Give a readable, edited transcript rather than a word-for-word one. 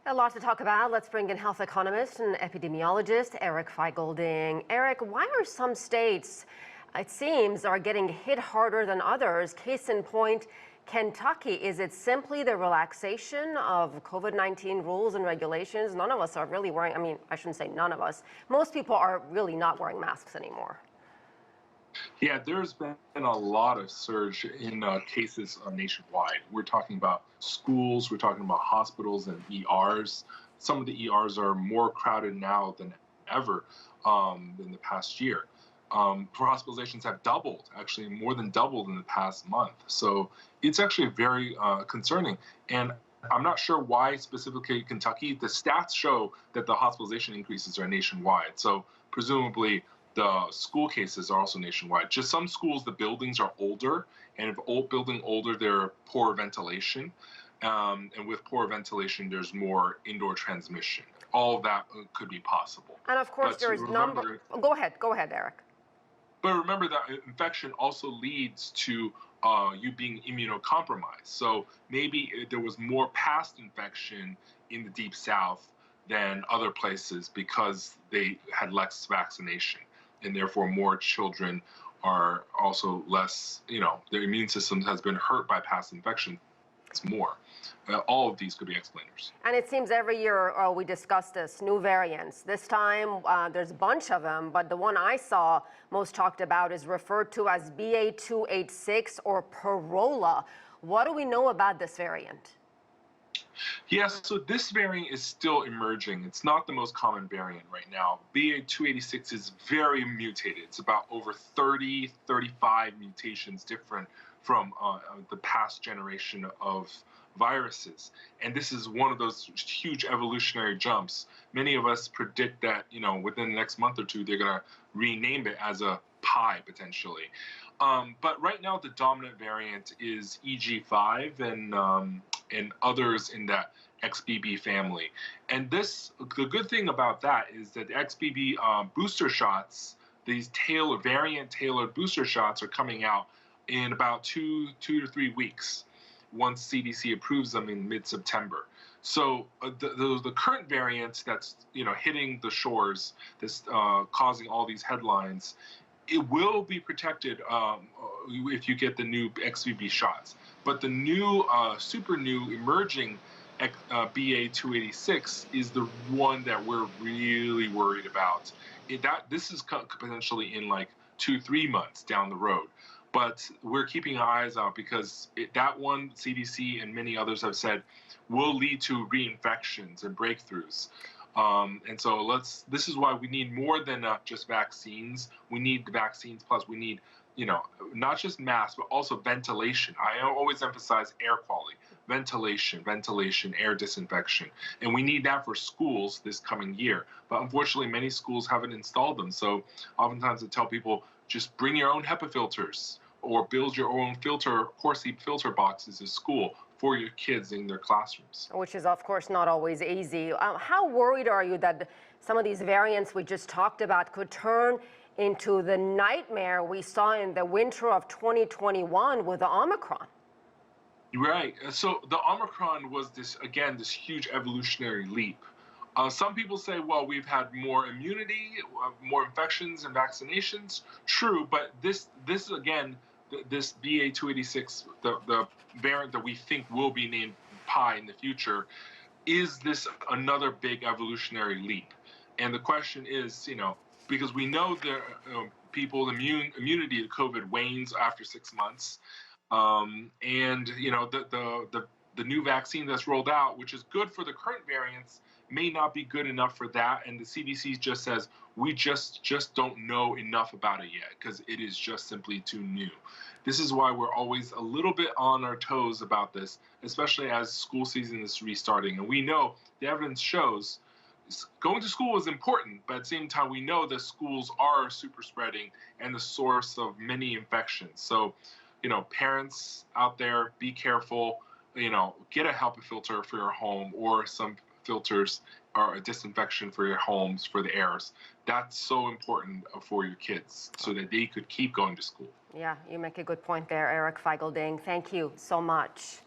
A lot to talk about. Let's bring in health economist and epidemiologist Eric Feigl-Ding. Eric, why are some states, it seems, are getting hit harder than others? Case in point, Kentucky. Is it simply the relaxation of COVID-19 rules and regulations? None of us are really wearing, I shouldn't say none of us. Most people are really not wearing masks anymore. Yeah, there's been a lot of surge in cases nationwide. We're talking about schools, we're talking about hospitals and ERs. Some of the ERs are more crowded now than ever in the past year. Hospitalizations have doubled, actually more than doubled in the past month. So it's actually very concerning. And I'm not sure why specifically Kentucky. The stats show that the hospitalization increases are nationwide. So presumably the school cases are also nationwide. Just some schools, the buildings are older, and if building older, there are poor ventilation. And with poor ventilation, there's more indoor transmission. All of that could be possible. And of course, there is number. Go ahead, Eric. But remember that infection also leads to you being immunocompromised. So maybe there was more past infection in the Deep South than other places because they had less vaccination. And therefore more children are also less, their immune system has been hurt by past infection. It's more. All of these could be explainers. And it seems every year we discuss this, new variants. This time there's a bunch of them, but the one I saw most talked about is referred to as BA.286 or Parola. What do we know about this variant? Yes, so this variant is still emerging. It's not the most common variant right now. BA.286 is very mutated. It's about over 30, 35 mutations different from the past generation of viruses. And this is one of those huge evolutionary jumps. Many of us predict that, within the next month or two, they're going to rename it as a pi, potentially. But right now, the dominant variant is EG5 and others in that XBB family. And the good thing about that is that the XBB booster shots, these variant-tailored booster shots are coming out in about 2 to 3 weeks once CDC approves them in mid-September. So the current variant that's hitting the shores, that's causing all these headlines, it will be protected if you get the new XBB shots. But the new, super new emerging BA.286 is the one that we're really worried about. This is potentially in like 2-3 months down the road. But we're keeping our eyes out because that one, CDC and many others have said, will lead to reinfections and breakthroughs. And so this is why we need more than just vaccines. We need the vaccines, plus we need, not just masks, but also ventilation. I always emphasize air quality, ventilation, air disinfection. And we need that for schools this coming year. But unfortunately, many schools haven't installed them. So oftentimes I tell people, just bring your own HEPA filters or build your own Corsi filter boxes at school for your kids in their classrooms. Which is, of course, not always easy. How worried are you that some of these variants we just talked about could turn into the nightmare we saw in the winter of 2021 with the Omicron? Right. So the Omicron was this huge evolutionary leap. Some people say, well, we've had more immunity, more infections and vaccinations. True, but this BA.286, the variant that we think will be named Pi in the future, is this another big evolutionary leap? And the question is, because we know that people's immunity to COVID wanes after 6 months, and the new vaccine that's rolled out, which is good for the current variants, may not be good enough for that. And the CDC just says, we just don't know enough about it yet because it is just simply too new. This is why we're always a little bit on our toes about this, especially as school season is restarting. And we know the evidence shows going to school is important, but at the same time, we know that schools are super spreading and the source of many infections. So, parents out there, be careful, get a HEPA filter for your home or some filters or a disinfection for your homes, for the airs. That's so important for your kids so that they could keep going to school. Yeah, you make a good point there, Eric Feigl-Ding. Thank you so much.